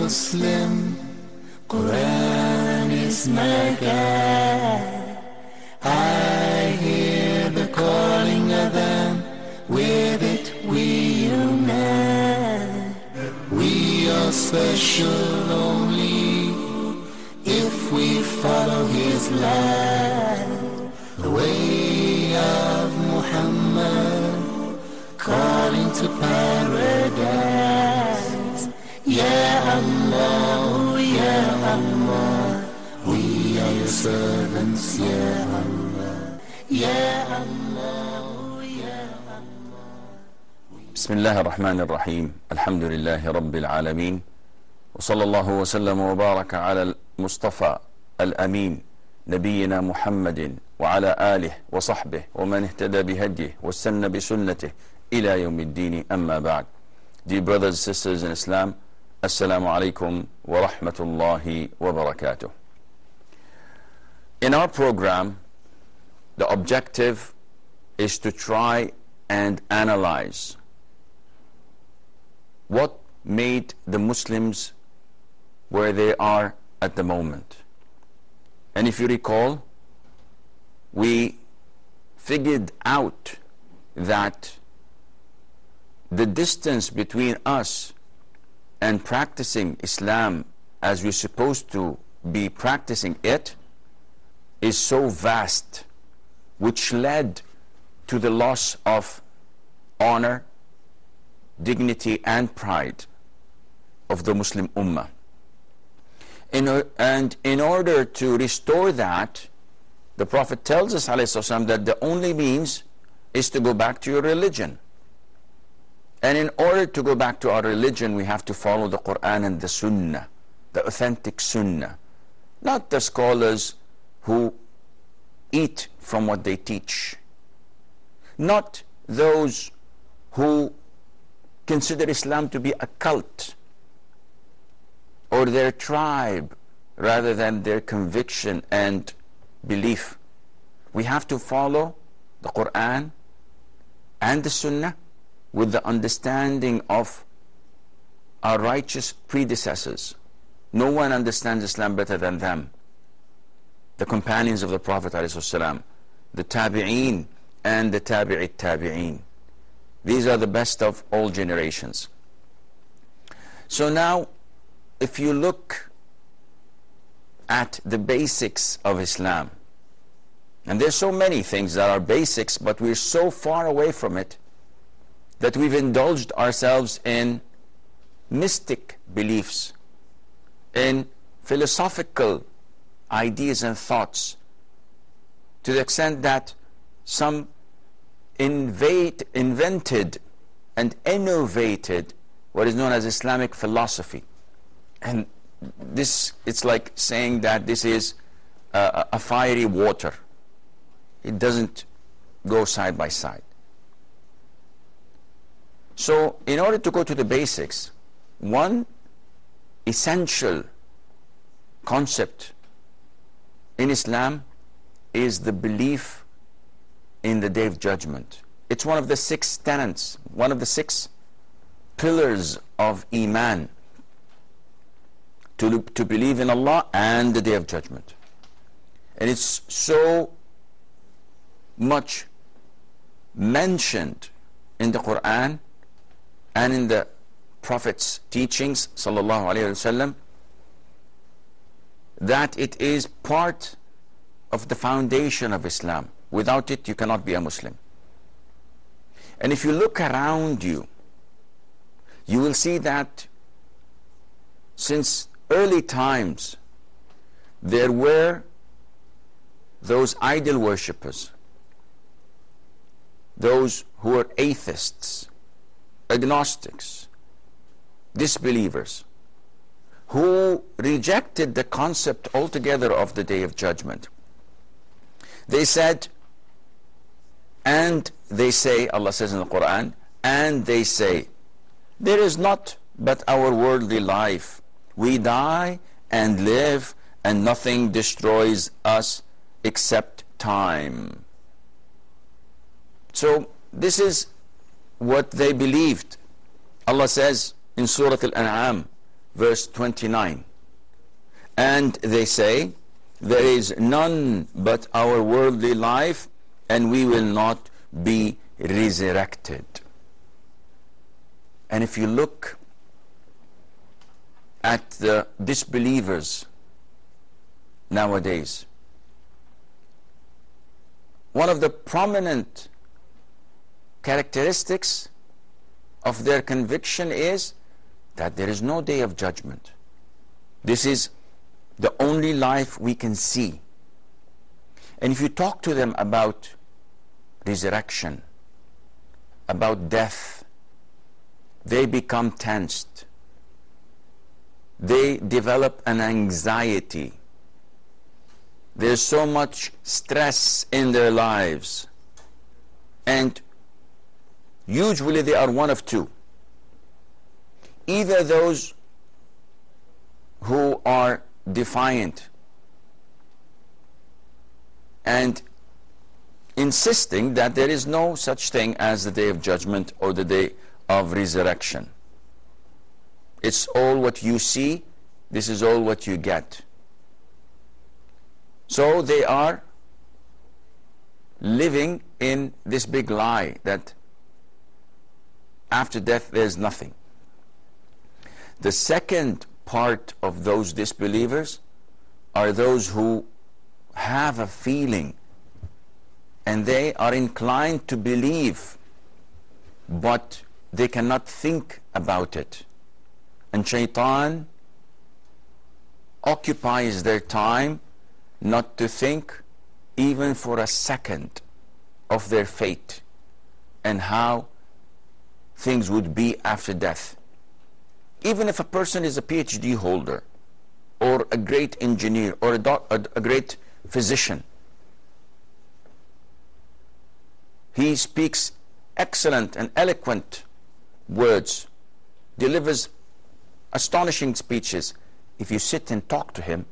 Muslim, Quran is my guide. I hear the calling of them, with it we unite. We are special only if we follow his light. The way of Muhammad, calling to paradise. Ya Allah, Ya Allah, we are your servants, Ya Allah, Ya Allah, Ya Allah. بسم الله الرحمن الرحيم. الحمد لله رب العالمين، وصلى الله وسلم وبارك على المصطفى الأمين نبينا محمد وعلى آله وصحبه ومن اهتدى بهديه واستنى بسنته إلى يوم الدين. أما بعد. Dear brothers and sisters in Islam, Assalamu alaikum wa rahmatullahi wa barakatuh. In our program, the objective is to try and analyze what made the Muslims where they are at the moment. And if you recall, we figured out that the distance between us and practicing Islam as we're supposed to be practicing it is so vast, which led to the loss of honor, dignity and pride of the Muslim Ummah. And in order to restore that, the Prophet tells us ﷺ that the only means is to go back to your religion. And in order to go back to our religion, we have to follow the Quran and the Sunnah, the authentic Sunnah, not the scholars who eat from what they teach, not those who consider Islam to be a cult or their tribe rather than their conviction and belief. We have to follow the Quran and the Sunnah with the understanding of our righteous predecessors. No one understands Islam better than them. The companions of the Prophet ﷺ, the Tabi'een and the Tabi'it Tabi'een. These are the best of all generations. So now, if you look at the basics of Islam, and there's so many things that are basics, but we're so far away from it that we've indulged ourselves in mystic beliefs, in philosophical ideas and thoughts, to the extent that some invented and innovated what is known as Islamic philosophy. And this, it's like saying that this is a fiery water. It doesn't go side by side. So in order to go to the basics, one essential concept in Islam is the belief in the Day of Judgment. It's one of the 6 tenets, one of the 6 pillars of Iman, to believe in Allah and the Day of Judgment. And it's so much mentioned in the Quran and in the Prophet's teachings sallallahu alaihi wasallam that it is part of the foundation of Islam. Without it, you cannot be a Muslim. And if you look around you, you will see that since early times there were those idol worshippers, those who were atheists, agnostics, disbelievers, who rejected the concept altogether of the Day of Judgment. They said, and they say, Allah says in the Quran, and they say, there is not but our worldly life. We die and live, and nothing destroys us except time. So this is what they believed. Allah says in Surah Al-An'am, verse 29. And they say, there is none but our worldly life, and we will not be resurrected. And if you look at the disbelievers nowadays, one of the prominent characteristics of their conviction is that there is no day of judgment. This is the only life we can see. And if you talk to them about resurrection, about death, they become tensed. They develop an anxiety. There's so much stress in their lives. And usually they are one of two. Either those who are defiant and insisting that there is no such thing as the day of judgment or the day of resurrection. It's all what you see, this is all what you get. So they are living in this big lie that after death there's nothing. The second part of those disbelievers are those who have a feeling and they are inclined to believe, but they cannot think about it. And Shaitan occupies their time not to think even for a second of their fate and how things would be after death. Even if a person is a PhD holder or a great engineer or a great physician, he speaks excellent and eloquent words, delivers astonishing speeches. If you sit and talk to him,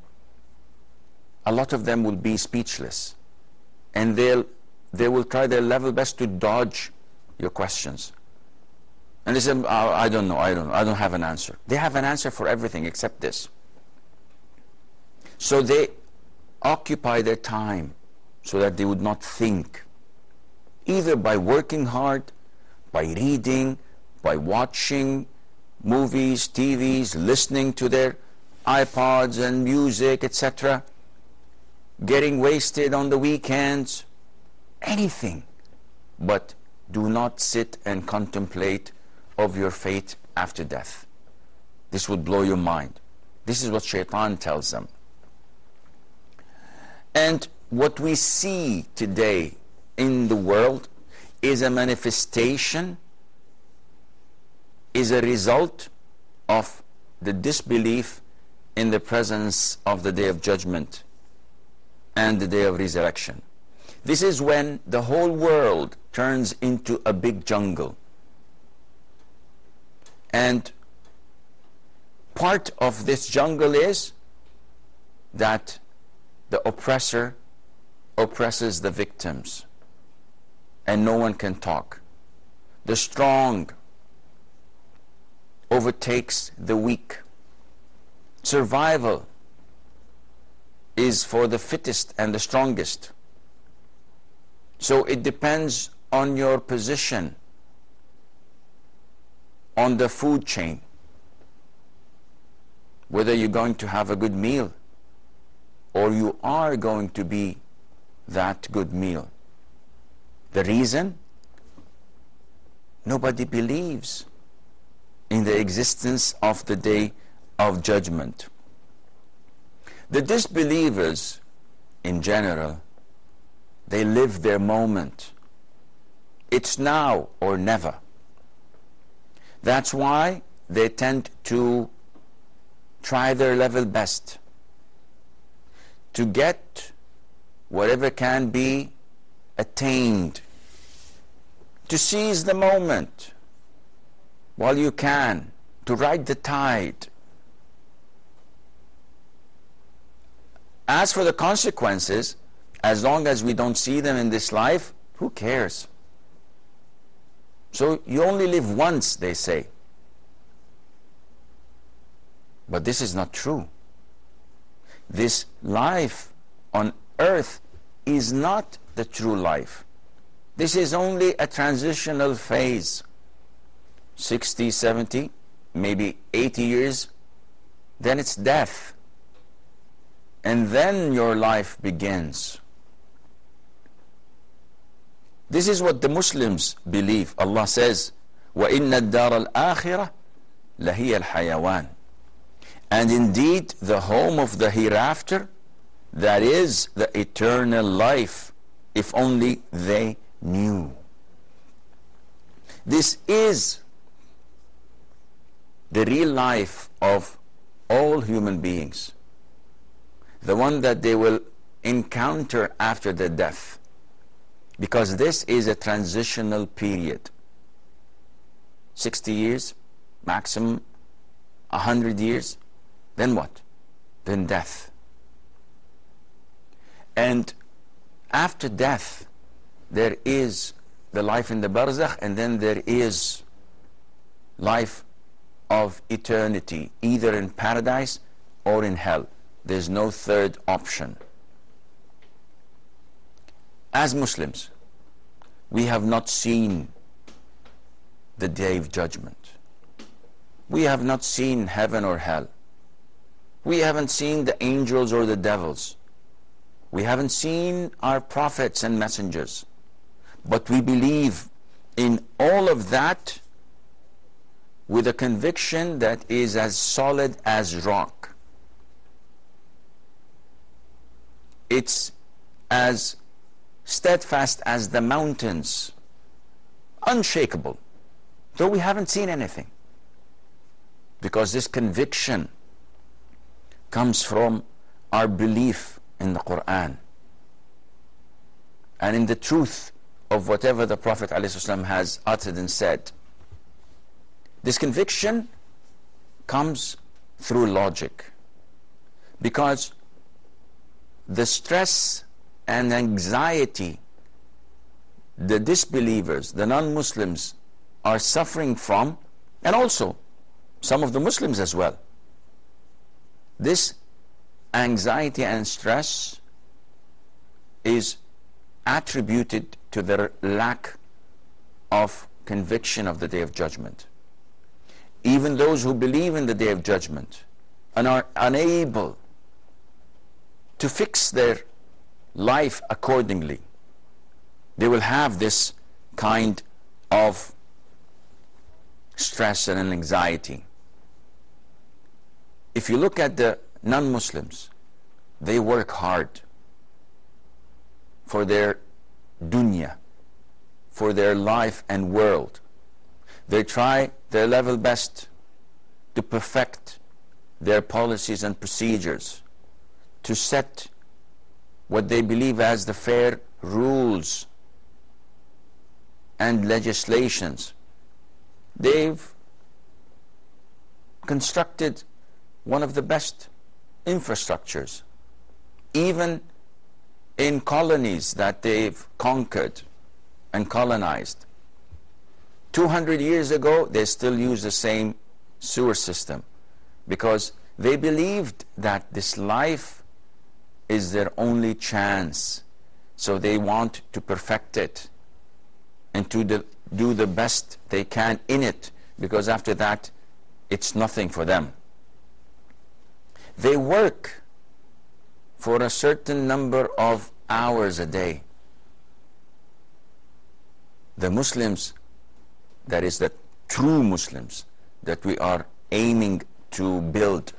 a lot of them will be speechless, and they will try their level best to dodge your questions. And they say, I don't know, I don't have an answer. They have an answer for everything except this. So they occupy their time so that they would not think, either by working hard, by reading, by watching movies, TVs, listening to their iPods and music, etc., getting wasted on the weekends, anything. But do not sit and contemplate of your fate after death. This would blow your mind. This is what Shaitan tells them. And what we see today in the world is a manifestation, is a result of the disbelief in the presence of the day of judgment and the day of resurrection. This is when the whole world turns into a big jungle. And part of this jungle is that the oppressor oppresses the victims and no one can talk. The strong overtakes the weak. Survival is for the fittest and the strongest. So it depends on your position on the food chain, whether you're going to have a good meal or you are going to be that good meal. The reason? Nobody believes in the existence of the day of judgment. The disbelievers in general, they live their moment. It's now or never. That's why they tend to try their level best to get whatever can be attained, to seize the moment while you can, to ride the tide. As for the consequences, as long as we don't see them in this life, who cares? So you only live once, they say. But this is not true. This life on earth is not the true life. This is only a transitional phase. 60, 70, maybe 80 years, then it's death. And then your life begins. This is what the Muslims believe. Allah says, وَإِنَّ الدَّارَ الْآخِرَةِ لَهِيَ الْحَيَوَانِ. And indeed, the home of the hereafter, that is the eternal life, if only they knew. This is the real life of all human beings, the one that they will encounter after their death, because this is a transitional period. 60 years, maximum 100 years, then what? Then death. And after death, there is the life in the barzakh, and then there is life of eternity, either in paradise or in hell. There's no third option. As Muslims, we have not seen the day of judgment. We have not seen heaven or hell. We haven't seen the angels or the devils. We haven't seen our prophets and messengers. But we believe in all of that with a conviction that is as solid as rock. It's as steadfast as the mountains, unshakable, though we haven't seen anything. Because this conviction comes from our belief in the Quran and in the truth of whatever the Prophet ﷺ has uttered and said. This conviction comes through logic, because the stress and anxiety the disbelievers, the non-Muslims, are suffering from, and also some of the Muslims as well, this anxiety and stress is attributed to their lack of conviction of the Day of Judgment. Even those who believe in the Day of Judgment and are unable to fix their life accordingly, they will have this kind of stress and anxiety. If you look at the non-Muslims, they work hard for their dunya, for their life and world. They try their level best to perfect their policies and procedures, to set what they believe as the fair rules and legislations. They've constructed one of the best infrastructures, even in colonies that they've conquered and colonized. 200 years ago, they still use the same sewer system, because they believed that this life is their only chance. So they want to perfect it and to do the best they can in it, because after that, it's nothing for them. They work for a certain number of hours a day. The Muslims, that is the true Muslims that we are aiming to build,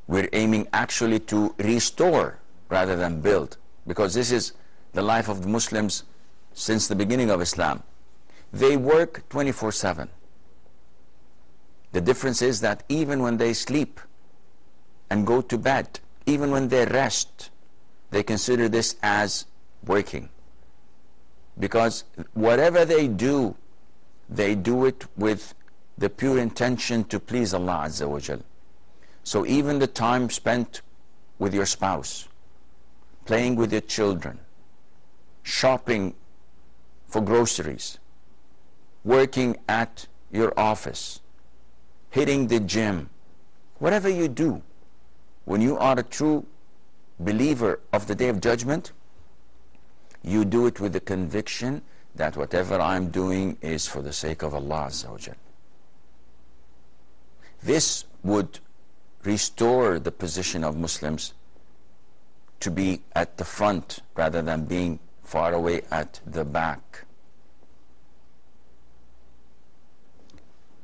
we're aiming actually to restore rather than build, because this is the life of the Muslims since the beginning of Islam. They work 24/7. The difference is that even when they sleep and go to bed, even when they rest, they consider this as working, because whatever they do it with the pure intention to please Allah Azza wa Jal. So even the time spent with your spouse, playing with your children, shopping for groceries, working at your office, hitting the gym, Whatever you do, when you are a true believer of the Day of Judgment, you do it with the conviction that whatever I'm doing is for the sake of Allah Azza wa Jal. This would restore the position of Muslims to be at the front rather than being far away at the back.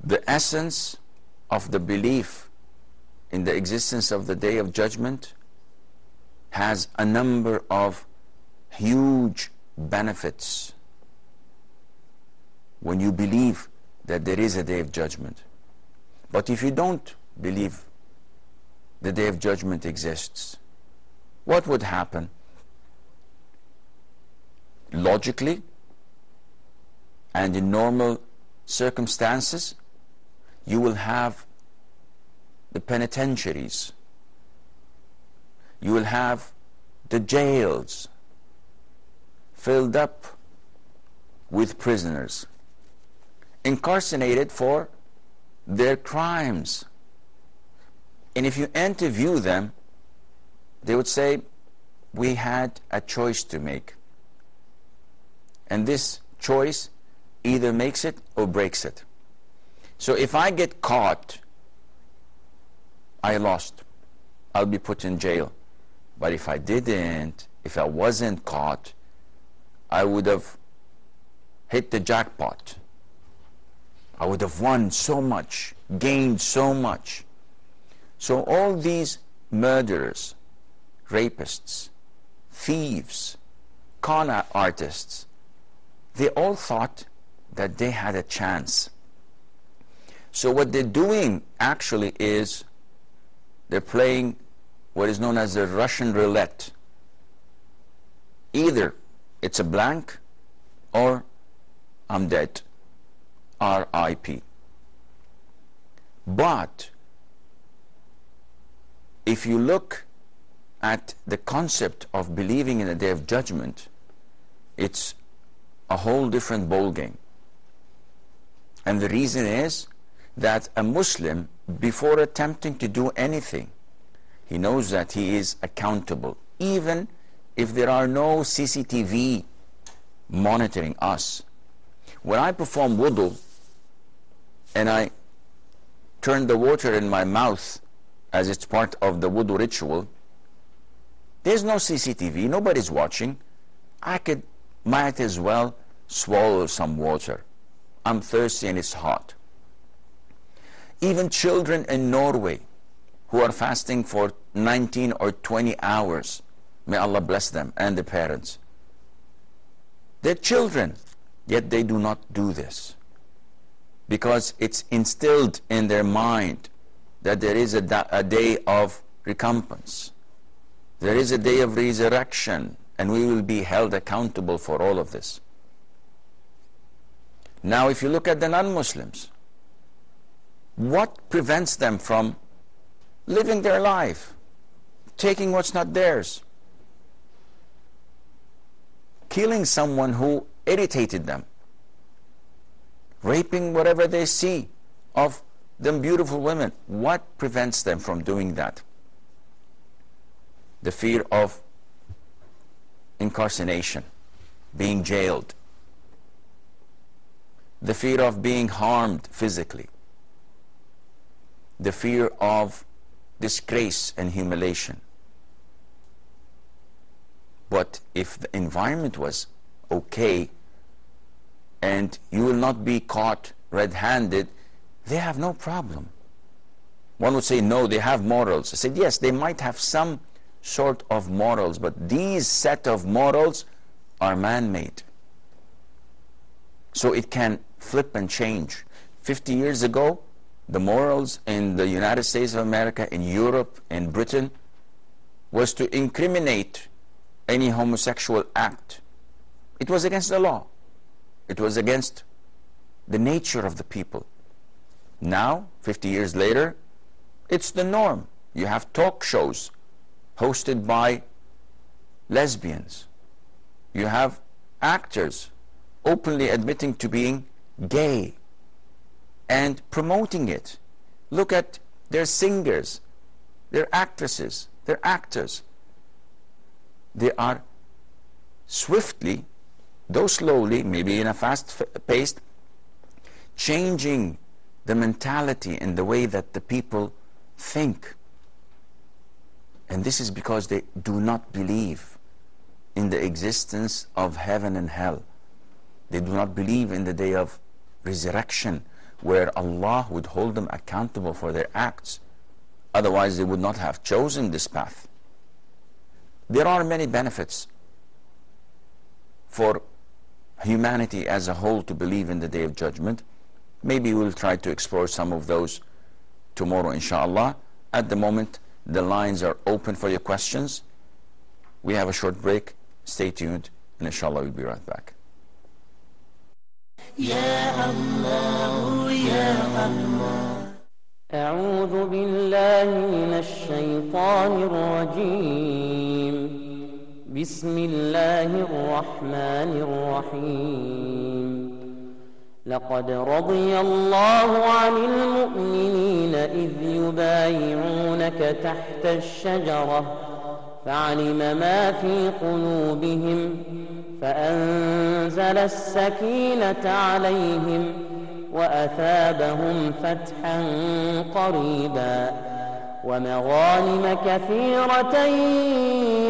The essence of the belief in the existence of the Day of Judgment has a number of huge benefits when you believe that there is a Day of Judgment. But if you don't believe the Day of Judgment exists, what would happen? Logically and in normal circumstances, you will have the penitentiaries, you will have the jails filled up with prisoners, incarcerated for their crimes. And if you interview them, they would say, we had a choice to make. And this choice either makes it or breaks it. So if I get caught, I lost. I'll be put in jail. But if I didn't, if I wasn't caught, I would have hit the jackpot. I would have won so much, gained so much. So all these murderers, rapists, thieves, con artists, they all thought that they had a chance. So what they're doing actually is they're playing what is known as the Russian roulette. Either it's a blank or I'm dead, R.I.P. But if you look at the concept of believing in the Day of Judgment, it's a whole different ballgame. And the reason is that a Muslim, before attempting to do anything, he knows that he is accountable, even if there are no CCTV monitoring us. When I perform wudu and I turn the water in my mouth as it's part of the wudu ritual, there's no CCTV, nobody's watching. Might as well swallow some water. I'm thirsty and it's hot. Even children in Norway who are fasting for 19 or 20 hours, may Allah bless them and the parents. They're children, yet they do not do this because it's instilled in their mind that there is a day of recompense. There is a day of resurrection, and we will be held accountable for all of this. Now, if you look at the non-Muslims, what prevents them from living their life, taking what's not theirs, killing someone who irritated them, raping whatever they see of them beautiful women? What prevents them from doing that? The fear of incarceration, being jailed, the fear of being harmed physically, the fear of disgrace and humiliation. But if the environment was okay and you will not be caught red-handed, they have no problem. One would say, no, they have morals. I said, yes, they might have some sort of morals, but these set of morals are man-made. So it can flip and change. 50 years ago, the morals in the United States of America, in Europe, in Britain, was to incriminate any homosexual act. It was against the law. It was against the nature of the people. Now, 50 years later, it's the norm. You have talk shows hosted by lesbians. You have actors openly admitting to being gay and promoting it. Look at They're singers, they're actresses, they're actors. They are swiftly, though slowly, maybe in a fast pace, changing the mentality and the way that the people think. And this is because they do not believe in the existence of heaven and hell. They do not believe in the day of resurrection, where Allah would hold them accountable for their acts. Otherwise they would not have chosen this path. There are many benefits for humanity as a whole to believe in the Day of Judgment. Maybe we'll try to explore some of those tomorrow, inshallah. At the moment, the lines are open for your questions. We have a short break. Stay tuned, and inshallah we'll be right back. يا الله يا الله. أعوذ بالله من الشيطان الرجيم. بسم الله الرحمن الرحيم. لقد رضي الله عن المؤمنين إذ يبايعونك تحت الشجرة فعلم ما في قلوبهم فأنزل السكينة عليهم وأثابهم فتحا قريبا ومغانم كثيرة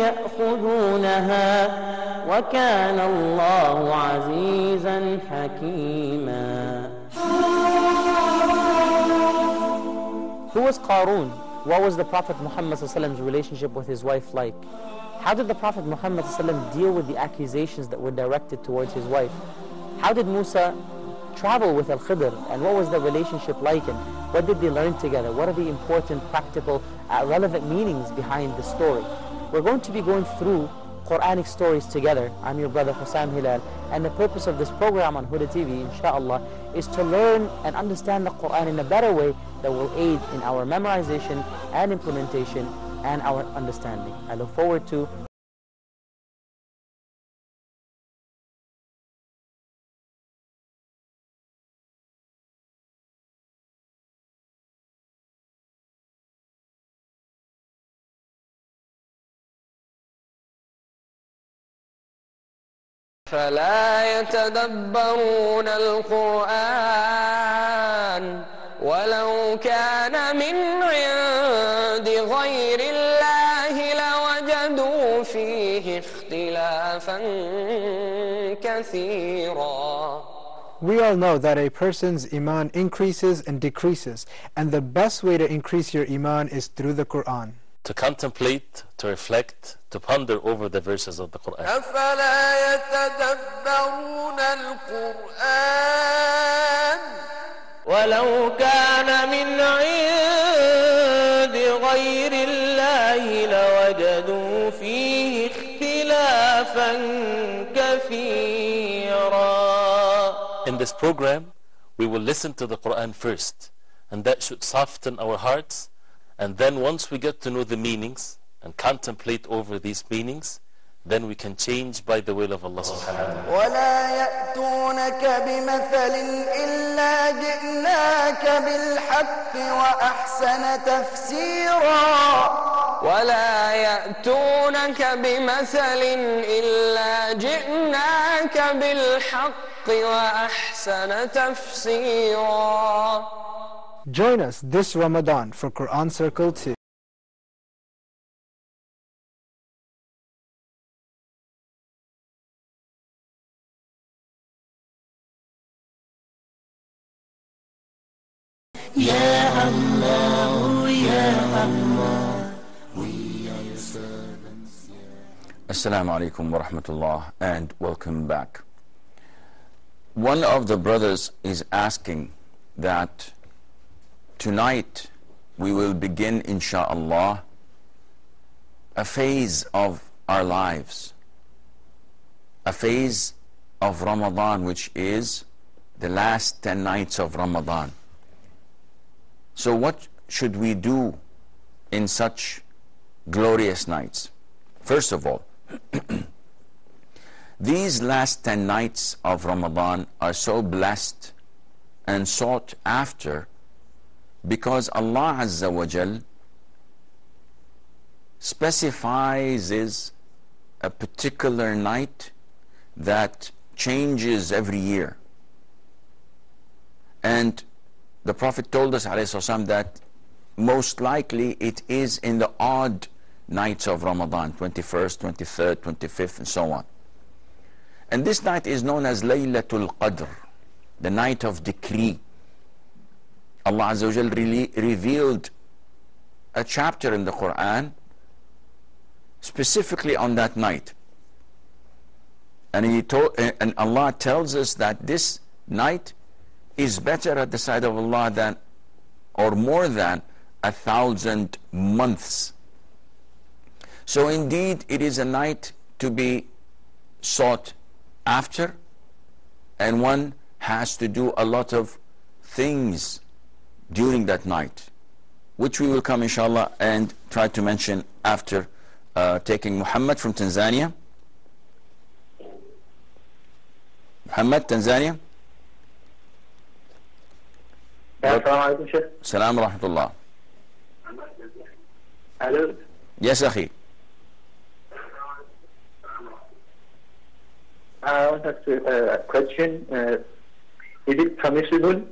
يأخذونها وكان الله عزيزا حكيما. Who was Qarun? What was the Prophet Muhammad's relationship with his wife like? How did the Prophet Muhammad deal with the accusations that were directed towards his wife? How did Musa travel with Al-Khidr, and what was the relationship like, and what did they learn together? What are the important, practical, relevant meanings behind the story? We're going to be going through Quranic stories together. I'm your brother Hussam Hilal, and the purpose of this program on Huda TV, inshallah, is to learn and understand the Quran in a better way that will aid in our memorization and implementation and our understanding. I look forward to فلا يتدبرون القرآن ولو كان من عند غير الله لوجدوا فيه اختلافا كثيرا. We all know that a person's iman increases and decreases, and the best way to increase your iman is through the Quran. To contemplate, to reflect, to ponder over the verses of the Quran. أفلا يتدبرون القرآن ولو كان من عند غير الله لوجدوا فيه اختلافا كثيرا. In this program, we will listen to the Quran first, and that should soften our hearts. And then once we get to know the meanings and contemplate over these meanings, then we can change by the will of Allah subhanahu wa ta'ala. ولا يأتونك بمثل إلا جئناك بالحق وأحسن تفسيرا. ولا يأتونك بمثل إلا جئناك بالحق وأحسن تفسيرا. Join us this Ramadan for Quran Circle 2. Ya Allah, Ya Allah, we are your servants. Assalamu alaikum wa rahmatullah, and welcome back. One of the brothers is asking that tonight we will begin, insha'Allah, a phase of our lives, a phase of Ramadan, which is the last 10 nights of Ramadan. So what should we do in such glorious nights? First of all, these last 10 nights of Ramadan are so blessed and sought after Because Allah Azza wa Jal specifies a particular night that changes every year. And the Prophet told us ﷺ that most likely it is in the odd nights of Ramadan, 21st, 23rd, 25th, and so on. And this night is known as Laylatul Qadr, the night of decree. Allah Azza wa Jal revealed a chapter in the Quran specifically on that night. And Allah tells us that this night is better at the sight of Allah than, or more than, 1,000 months. So indeed it is a night to be sought after, and one has to do a lot of things during that night, which we will come inshallah and try to mention after taking Muhammad from Tanzania. Muhammad, Tanzania. Assalamu alaikum, Sheikh. Salam wa rahmatullah. Hello. Yes, akhi. I want to ask you a question. Is it permissible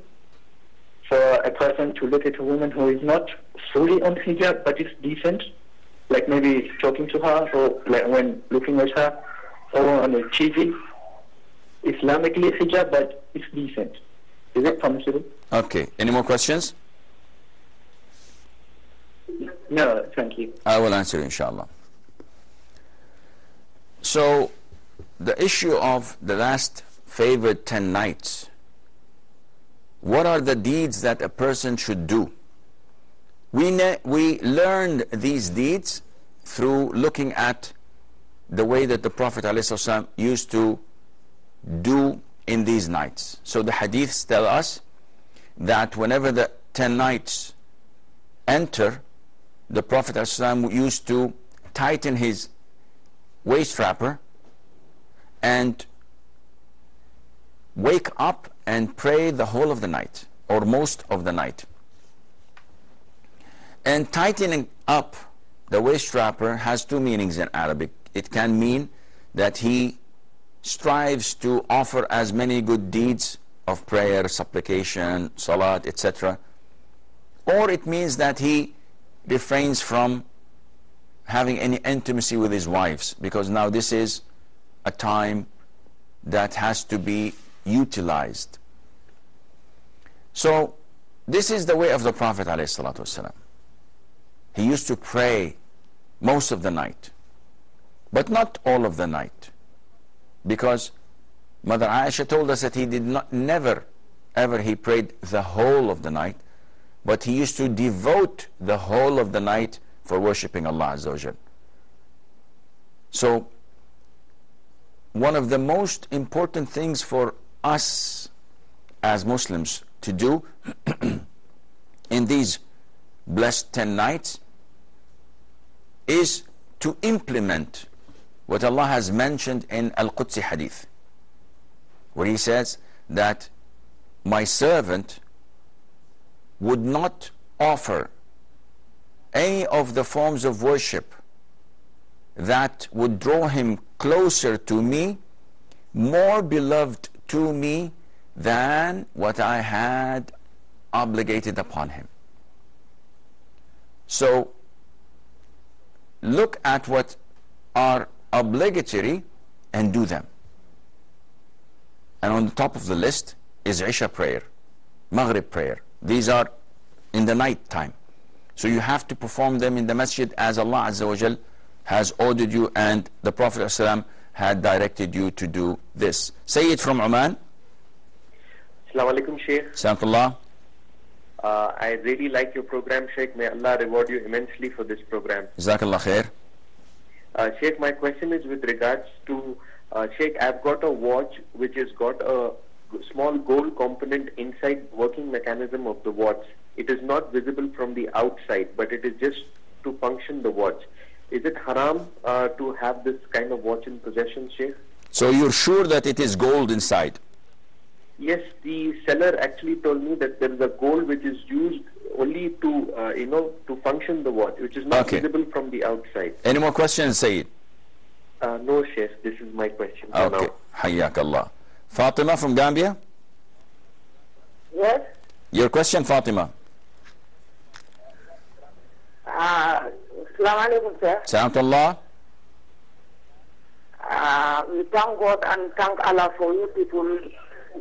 for a person to look at a woman who is not fully on hijab but is decent, like maybe talking to her or like when looking at her, or on a TV, Islamically hijab but it's decent? Is it permissible? Okay. Any more questions? No, thank you. I will answer inshallah. So the issue of the last favored 10 nights, what are the deeds that a person should do? We learned these deeds through looking at the way that the Prophet ﷺ used to do in these nights. So the hadiths tell us that whenever the 10 nights enter, the Prophet ﷺ used to tighten his waist wrapper and wake up and pray the whole of the night, or most of the night. And tightening up the waist wrapper has two meanings in Arabic. It can mean that he strives to offer as many good deeds of prayer, supplication, salat, etc. Or it means that he refrains from having any intimacy with his wives, because now this is a time that has to be utilized. So this is the way of the Prophet ﷺ. He used to pray most of the night, but not all of the night, because Mother Aisha told us that he did not, never ever he prayed the whole of the night, but he used to devote the whole of the night for worshipping Allah Azza wa Jal. So one of the most important things for us as Muslims to do in these blessed 10 nights is to implement what Allah has mentioned in Al-Qudsi Hadith, where He says that my servant would not offer any of the forms of worship that would draw him closer to me, more beloved to me than what I had obligated upon him. So look at what are obligatory and do them. And on the top of the list is Isha prayer, Maghrib prayer. These are in the night time. So you have to perform them in the masjid as Allah Azza wa Jal has ordered you, and the Prophet ﷺ had directed you to do this. Sayyid from Oman. Assalamu alaikum, Sheikh. Assalamualaikum. I really like your program, Sheikh. May Allah reward you immensely for this program. Jazakallah khair. Sheikh, my question is with regards to, Sheikh, I've got a watch which has got a small gold component inside working mechanism of the watch. It is not visible from the outside, but it is just to function the watch. Is it haram to have this kind of watch in possession, Sheikh? So you're sure that it is gold inside? Yes, the seller actually told me that there is a gold which is used only to, to function the watch, which is not visible from the outside. Any more questions, Sayyid? No, Sheikh. This is my question for Okay. now. Hayyak Allah. Fatima from Gambia? Yes. Your question, Fatima. Assalamu alaikum, sir. Salamullah. We thank God and thank Allah for you people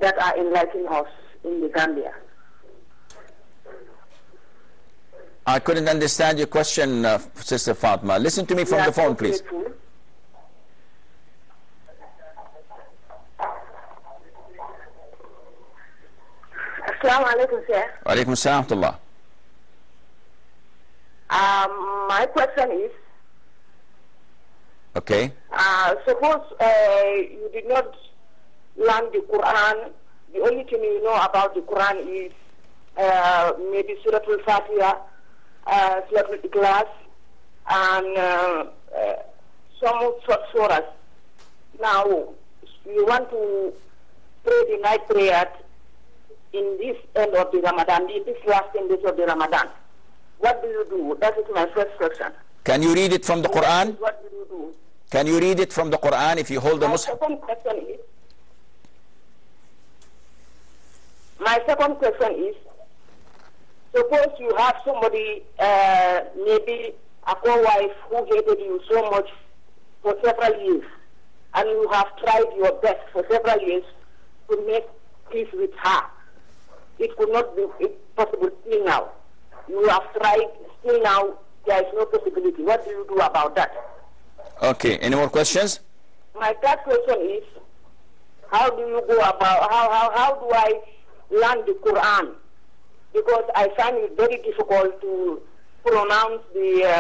that are enlightening us in the Gambia. I couldn't understand your question, Sister Fatima. Listen to me from the phone, please. Assalamu alaikum, sir. Alaikum salam. My question is, Okay. Suppose you did not learn the Quran, the only thing you know about the Quran is maybe Surah Al-Fatiha, Surah Al-Ikhlas, and some surahs. Now, you want to pray the night prayer in this end of the Ramadan, in this last 10 days of the Ramadan. What do you do? That is my first question. Can you read it from the Quran? What do you do? Can you read it from the Quran if you hold the My Muslim? second question is, suppose you have somebody, maybe a co-wife who hated you so much for several years, and you have tried your best for several years to make peace with her. It could not be possible still now. You have tried, still now there is no possibility. What do you do about that? Okay, any more questions? My third question is, how do you go about, how do I learn the Quran? Because I find it very difficult to pronounce the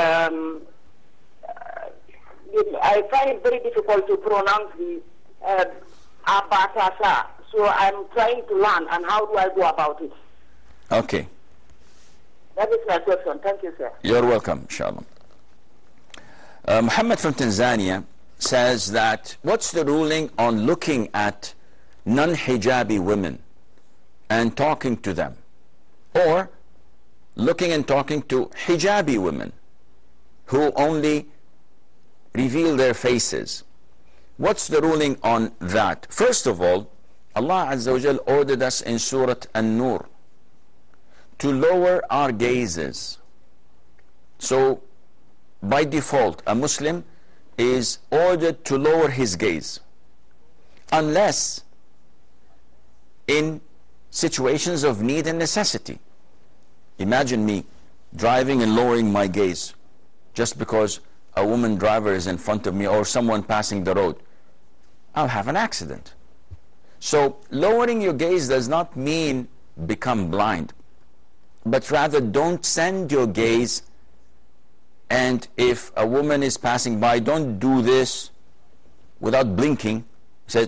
Abasasa. So I'm trying to learn, and how do I go about it? Okay. That is my question. Thank you, sir. You're welcome, inshallah. Muhammad from Tanzania says that, what's the ruling on looking at non-hijabi women and talking to them, or looking and talking to hijabi women who only reveal their faces? What's the ruling on that? First of all, Allah Azza wa Jal ordered us in Surah An-Nur to lower our gazes. So by default, a Muslim is ordered to lower his gaze, unless in situations of need and necessity. Imagine me driving and lowering my gaze just because a woman driver is in front of me or someone passing the road. I'll have an accident. So lowering your gaze does not mean become blind, but rather don't send your gaze. And if a woman is passing by, don't do this without blinking. Say,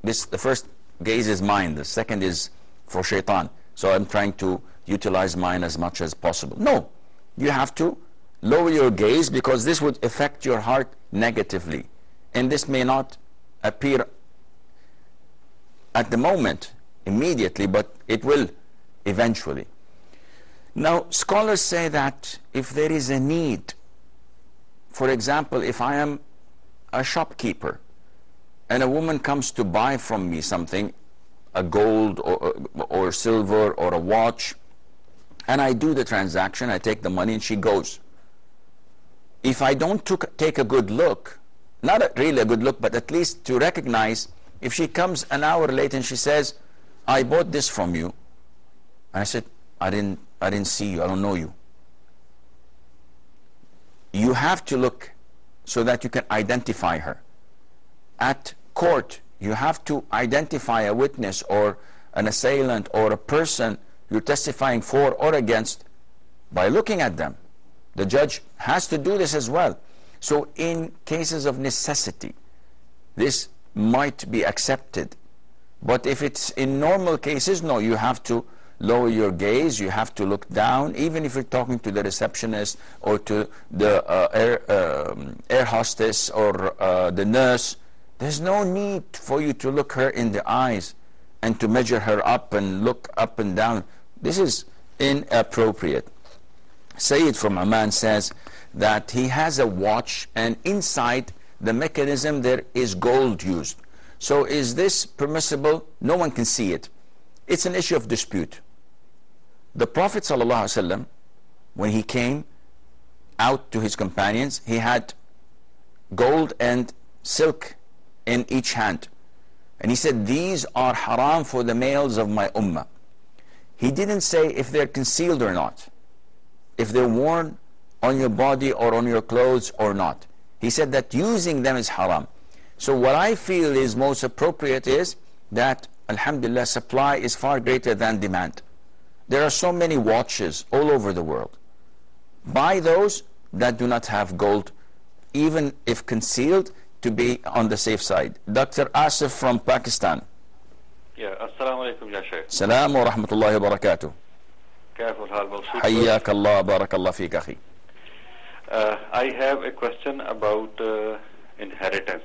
the first gaze is mine, the second is for shaitan, so I'm trying to utilize mine as much as possible. No, you have to lower your gaze, because this would affect your heart negatively, and this may not appear at the moment immediately, but it will eventually. Now, scholars say that if there is a need, for example, if I am a shopkeeper and a woman comes to buy from me something, a gold or silver or a watch, and I do the transaction, I take the money and she goes. If I don't take a good look, not really a good look, but at least to recognize, if she comes an hour late and she says, I bought this from you, and I said, I didn't see you, I don't know you. You have to look so that you can identify her. At court, you have to identify a witness or an assailant or a person you're testifying for or against by looking at them. The judge has to do this as well. So in cases of necessity, this might be accepted. But if it's in normal cases, no, you have to lower your gaze, you have to look down, even if you're talking to the receptionist or to the air hostess or the nurse. There's no need for you to look her in the eyes and to measure her up and look up and down. This is inappropriate. Sayyid from Oman says that he has a watch and inside the mechanism there is gold used. So is this permissible? No one can see it. It's an issue of dispute. The Prophet ﷺ, when he came out to his companions, he had gold and silk in each hand. And he said, these are haram for the males of my ummah. He didn't say if they're concealed or not, if they're worn on your body or on your clothes or not. He said that using them is haram. So what I feel is most appropriate is that, alhamdulillah, supply is far greater than demand. There are so many watches all over the world. Buy those that do not have gold, even if concealed, to be on the safe side. Dr. Asif from Pakistan. Yeah, assalamu alaikum ya Shaykh. Salam wa rahmatullahi wa barakatuh. كيف الحال مبسوط؟ حياك الله بارك الله فيك أخي. I have a question about inheritance.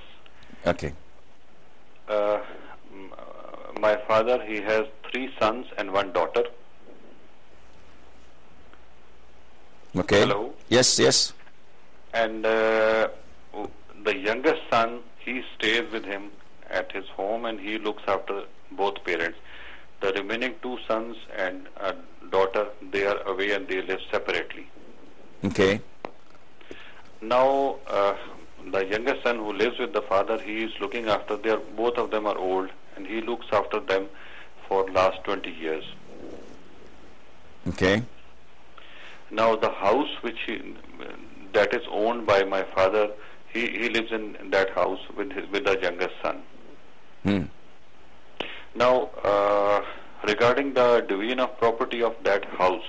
Okay. My father, he has 3 sons and 1 daughter. Okay. Hello? Yes, yes. And the youngest son, he stays with him at his home and he looks after both parents. The remaining 2 sons and a daughter, they are away and they live separately. Okay. Now, the youngest son who lives with the father, he is looking after, both of them are old, and he looks after them for last 20 years. Okay. Now, the house that is owned by my father, he lives in that house with the youngest son. Now, regarding the division of property of that house,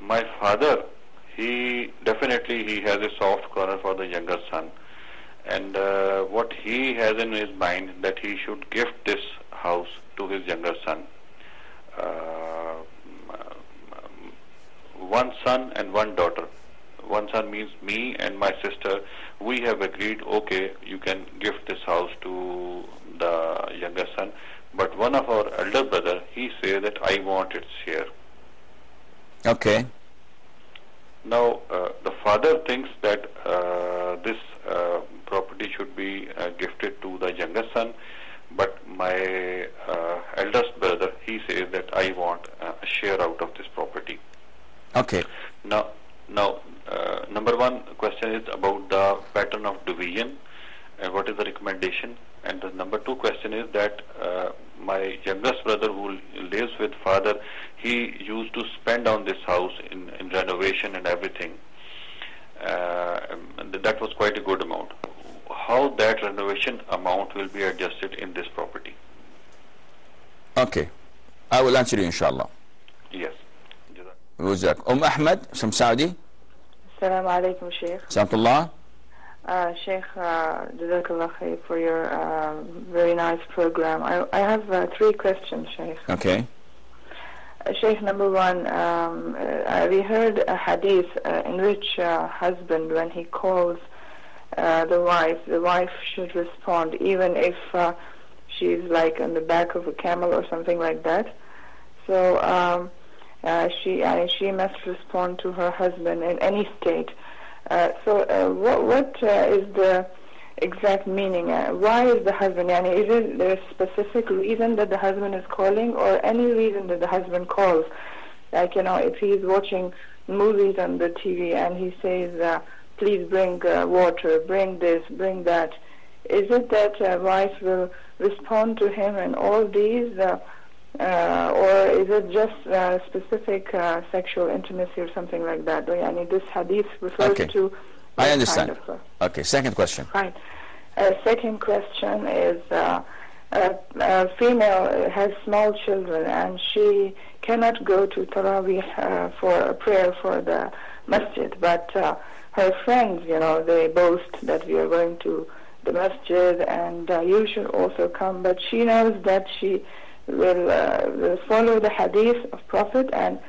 my father, he has a soft corner for the younger son, and what he has in his mind that he should gift this house to his younger son. 1 son and 1 daughter. 1 son means me and my sister. We have agreed, okay, you can gift this house to the younger son, but one of our elder brother, he says that I want its share. Okay. Now, the father thinks that this property should be gifted to the younger son, but my eldest brother, he says that I want a share out of this property. Okay. Now, number 1 question is about the pattern of division and what is the recommendation. And the number 2 question is that my youngest brother who lives with father, he used to spend on this house in renovation and everything. And that was quite a good amount. How that renovation amount will be adjusted in this property? Okay. I will answer you, inshallah. Yes. Ahmed from Saudi. Assalamu alaikum, Sheikh. Salamullah. Sheikh, Jazakallah khair for your very nice program. I have 3 questions, Sheikh. Okay. Sheikh, number 1, we heard a hadith in which husband, when he calls the wife should respond, even if she's like on the back of a camel or something like that. So she must respond to her husband in any state. What is the exact meaning? Why is the husband? Is it a specific reason that the husband is calling, or any reason that the husband calls? Like, if he's watching movies on the TV and he says, please bring water, bring this, bring that. Is it that wife will respond to him in all these, or is it just specific sexual intimacy or something like that? This hadith refers to... I understand. Okay, second question. Right. Second question is, a female has small children and she cannot go to Taraweeh for a prayer for the masjid, but her friends, they boast that we are going to the masjid and you should also come, but she knows that she will follow the hadith of Prophet, and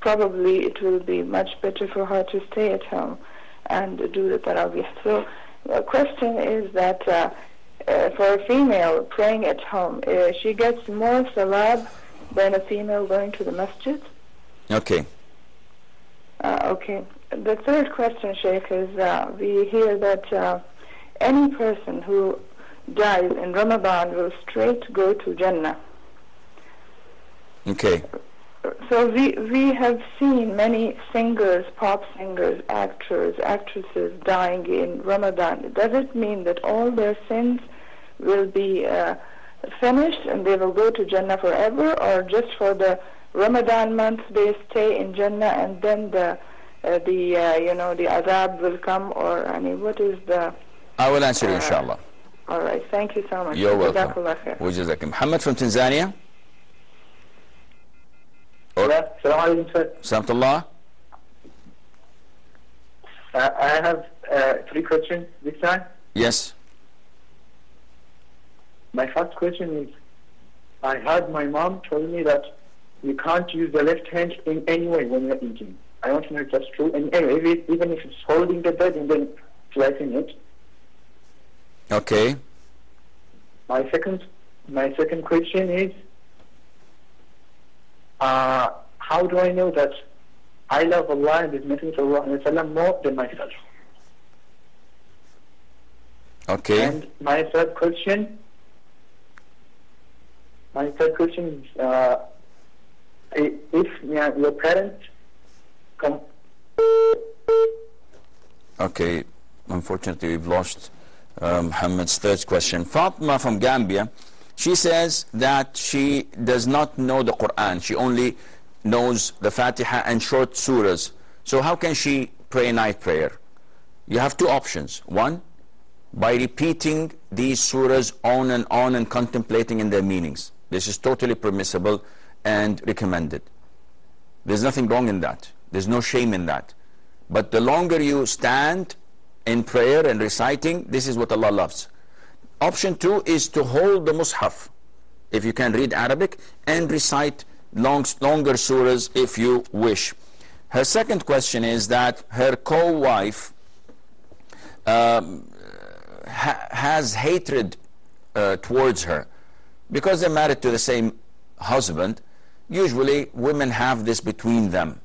probably it will be much better for her to stay at home and do the Taraweeh. So the question is that for a female praying at home, she gets more salab than a female going to the masjid? Okay. Okay. The third question, Sheikh, is we hear that any person who dies in Ramadan will straight go to Jannah. Okay. So we have seen many singers, pop singers, actors, actresses dying in Ramadan. Does it mean that all their sins will be finished and they will go to Jannah forever, or just for the Ramadan month they stay in Jannah and then the azab will come? Or I mean, what is the? I will answer you, inshallah. All right. Thank you so much. You're welcome. Jazakallah khair. Muhammad from Tanzania. Assalamu alaikum, sir. Salamullah. I have 3 questions this time. Yes. My first question is, I heard my mom told me that you can't use the left hand in any way when you're eating. I want to know if that's true. And anyway, even if it's holding the bread and then slicing it. Okay. My second question is, how do I know that I love Allah and His Messenger more than myself? Okay. And my third question is, if your parents come. Okay. Unfortunately, we've lost Muhammad's third question. Fatima from Gambia, she says that she does not know the Quran. She only knows the Fatiha and short surahs. So how can she pray night prayer? You have 2 options. One, by repeating these surahs on and contemplating in their meanings. This is totally permissible and recommended. There's nothing wrong in that. There's no shame in that. But the longer you stand in prayer and reciting, this is what Allah loves. Option 2 is to hold the Mus'haf, if you can read Arabic, and recite longer surahs if you wish. Her second question is that her co-wife has hatred towards her because they're married to the same husband. Usually women have this between them,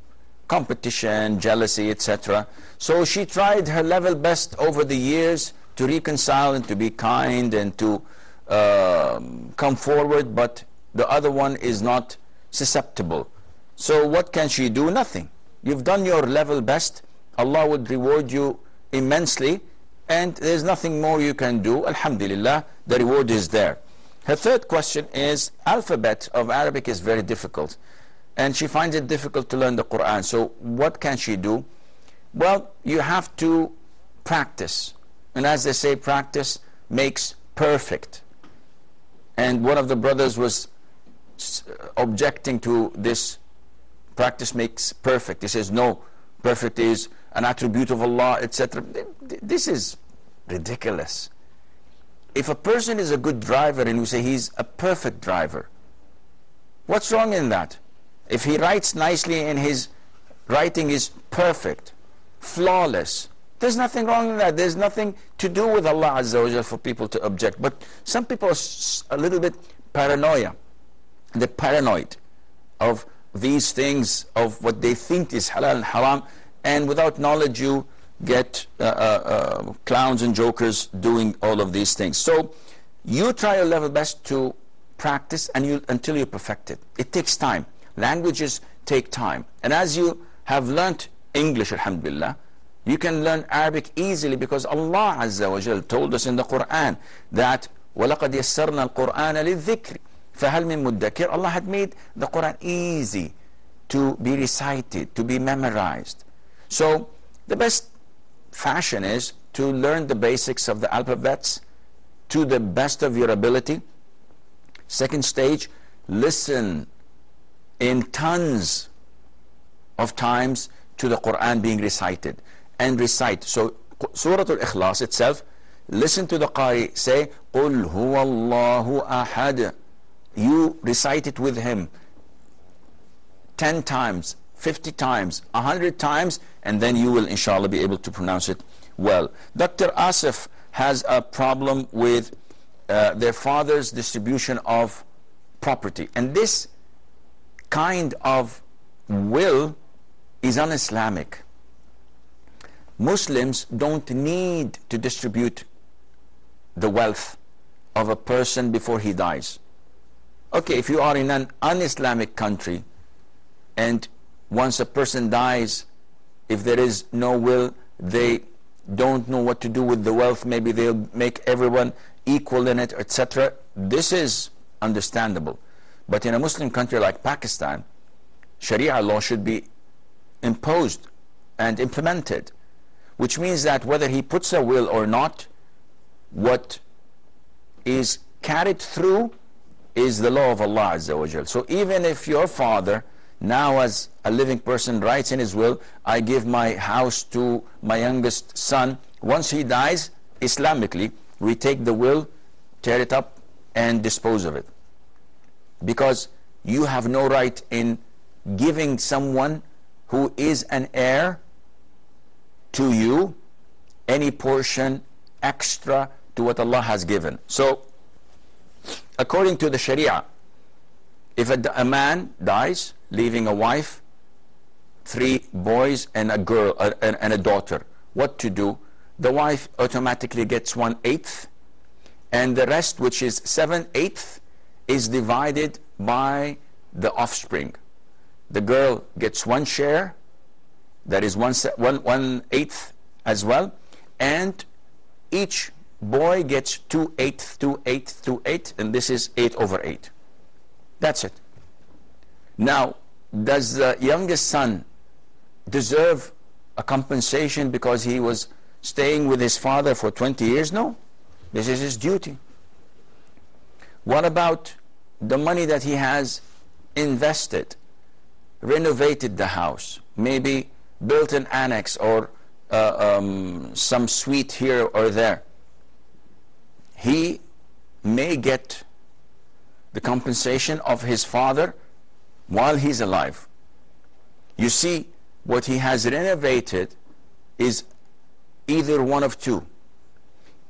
competition, jealousy, etc. So she tried her level best over the years to reconcile and to be kind and to come forward, but the other one is not susceptible. So what can she do? Nothing. You've done your level best. Allah would reward you immensely, and there's nothing more you can do. Alhamdulillah, the reward is there. Her third question is, alphabet of Arabic is very difficult, and she finds it difficult to learn the Quran. So what can she do? Well, you have to practice. And as they say, practice makes perfect. And one of the brothers was objecting to this, practice makes perfect. He says, no, perfect is an attribute of Allah, etc. This is ridiculous. If a person is a good driver and you say he's a perfect driver, what's wrong in that? If he writes nicely and his writing is perfect, flawless, there's nothing wrong in that. There's nothing to do with Allah Azza wa Jal for people to object. But some people are a little bit paranoia. They're paranoid of these things, of what they think is halal and haram, and without knowledge you get clowns and jokers doing all of these things. So you try your level best to practice until you perfect it. It takes time. Languages take time. And as you have learnt English, alhamdulillah, you can learn Arabic easily, because Allah Azza wa Jal told us in the Quran that وَلَقَدْ يَسَّرْنَا الْقُرْآنَ لِلذِّكْرِ فَهَلْ مِن مُدَّكِرٍ. Allah had made the Quran easy to be recited, to be memorized. So the best fashion is to learn the basics of the alphabets to the best of your ability. Second stage, listen in tons of times to the Quran being recited, and recite. So Surah Al-Ikhlas itself, listen to the Qari say قُلْ هُوَ اللَّهُ أَحَدٌ. You recite it with him 10 times, 50 times, 100 times, and then you will inshallah be able to pronounce it well. Dr. Asif has a problem with their father's distribution of property. And this kind of will is un-Islamic. Muslims don't need to distribute the wealth of a person before he dies. Okay, if you are in an un-Islamic country and once a person dies, if there is no will, they don't know what to do with the wealth, maybe they'll make everyone equal in it, etc. This is understandable. But in a Muslim country like Pakistan, Sharia law should be imposed and implemented, which means that whether he puts a will or not, what is carried through is the law of Allah Azza wa Jal. So even if your father now as a living person writes in his will, I give my house to my youngest son, once he dies, Islamically, we take the will, tear it up and dispose of it. Because you have no right in giving someone who is an heir to you any portion extra to what Allah has given. So according to the Sharia, if a man dies leaving a wife, 3 boys and a girl and a daughter, what to do? The wife automatically gets 1/8, and the rest, which is 7/8, is divided by the offspring. The girl gets 1 share, that is 1/8 as well, and each boy gets 2/8, 2/8, 2/8, and this is 8/8. That's it. Now, does the youngest son deserve a compensation because he was staying with his father for 20 years? No. This is his duty. What about the money that he has invested, renovated the house, maybe built an annex or some suite here or there? He may get the compensation of his father while he's alive. You see, what he has renovated is either one of two.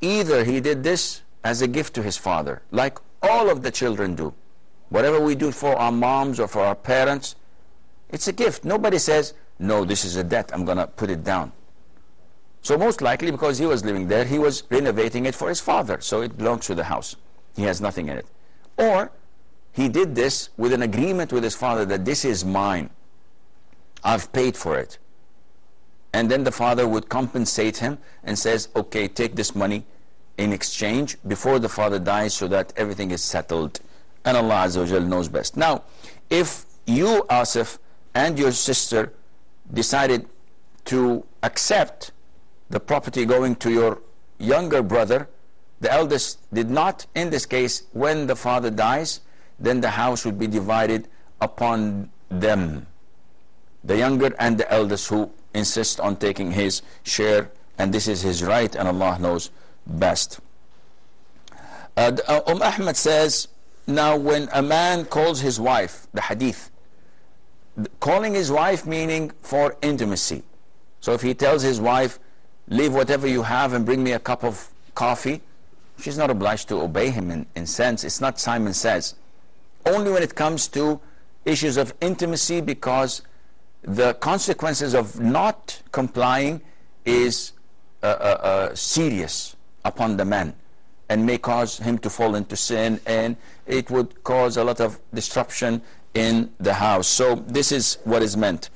Either he did this as a gift to his father, like all of the children do. Whatever we do for our moms or for our parents, it's a gift. Nobody says, no, this is a debt, I'm going to put it down. So most likely, because he was living there, he was renovating it for his father, so it belongs to the house. He has nothing in it. Or he did this with an agreement with his father that this is mine, I've paid for it. And then the father would compensate him and says, okay, take this money in exchange before the father dies so that everything is settled. And Allah Azza wa Jal knows best. Now, if you, Asif, and your sister decided to accept the property going to your younger brother, the eldest did not, in this case, when the father dies, then the house would be divided upon them, the younger and the eldest, who insist on taking his share, and this is his right, and Allah knows best. Ahmed says, now when a man calls his wife, the hadith, calling his wife meaning for intimacy. So if he tells his wife, leave whatever you have and bring me a cup of coffee, she's not obliged to obey him in sense. It's not Simon Says. Only when it comes to issues of intimacy, because the consequences of not complying is serious upon the man and may cause him to fall into sin, and it would cause a lot of disruption in the house. So this is what is meant.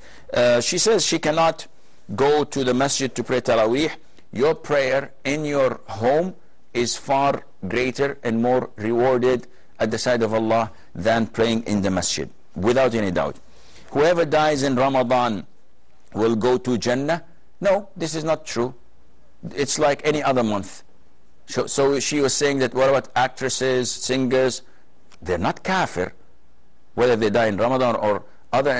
She says she cannot go to the masjid to pray Taraweeh. Your prayer in your home is far greater and more rewarded at the side of Allah than praying in the masjid, without any doubt. Whoever dies in Ramadan will go to Jannah. No, this is not true. It's like any other month. So she was saying that, what about actresses, singers? They're not kafir, whether they die in Ramadan or other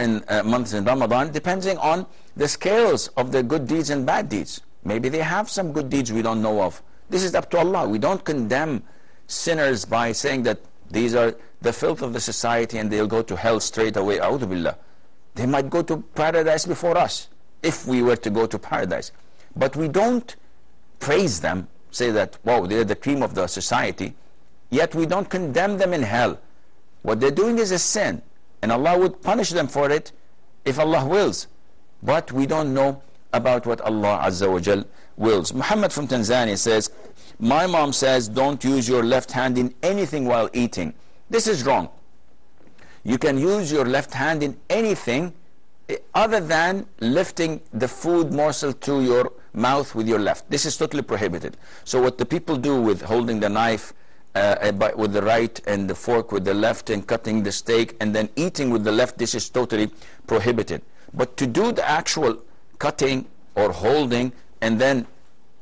months in Ramadan, depending on the scales of the good deeds and bad deeds. Maybe they have some good deeds we don't know of. This is up to Allah. We don't condemn sinners by saying that these are the filth of the society and they'll go to hell straight away. A'udhu billah. They might go to paradise before us, if we were to go to paradise. But we don't praise them, say that, wow, they're the cream of the society, yet we don't condemn them in hell. What they're doing is a sin, and Allah would punish them for it if Allah wills. But we don't know about what Allah Azza wa Jal wills. Muhammad from Tanzania says, my mom says don't use your left hand in anything while eating. This is wrong. You can use your left hand in anything other than lifting the food morsel to your mouth with your left. This is totally prohibited. So what the people do with holding the knife with the right and the fork with the left and cutting the steak and then eating with the left, this is totally prohibited. But to do the actual cutting or holding and then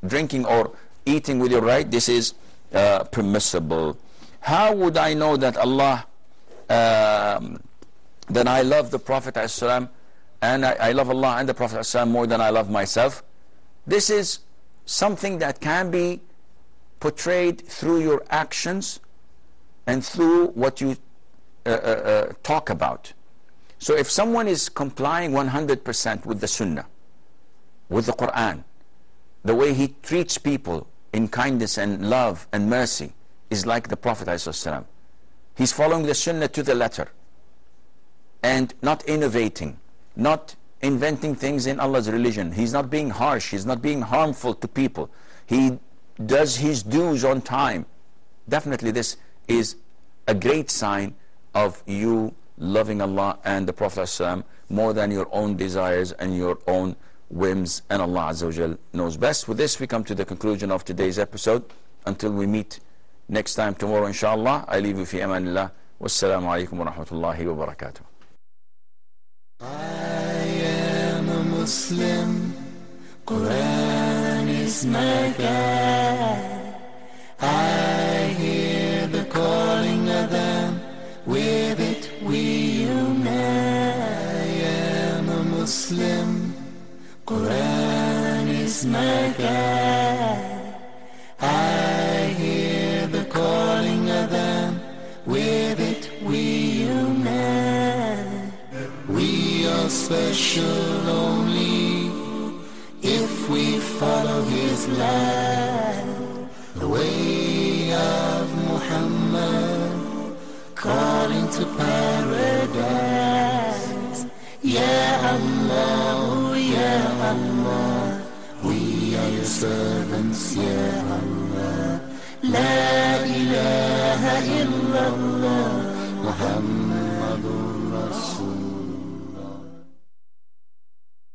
drinking or eating with your right, this is permissible. How would I know that Allah that I love the Prophet ﷺ and I love Allah and the Prophet ﷺ more than I love myself? This is something that can be portrayed through your actions and through what you talk about. So if someone is complying 100% with the Sunnah, with the Quran, the way he treats people in kindness and love and mercy is like the Prophet ﷺ. He's following the Sunnah to the letter and not innovating, not inventing things in Allah's religion. He's not being harsh, he's not being harmful to people. He does his dues on time. Definitely this is a great sign of you loving Allah and the Prophet ﷺ more than your own desires and your own whims, and Allah Azza wa Jal knows best. With this we come to the conclusion of today's episode. Until we meet next time tomorrow inshallah, I leave you fi amanillah. Wassalamu alaikum wa rahmatullahi wa barakatuh. I am a Muslim, Quran is my guide. I hear the calling of them, with it we unite. I am a Muslim, Quran is my guide. I hear the calling of them, with it we unite. We are special only if we follow his light. The way of Muhammad, calling to paradise. Ya Allah, Ya Allah, we are your servants, Ya Allah. La ilaha illallah, Muhammadur Rasul.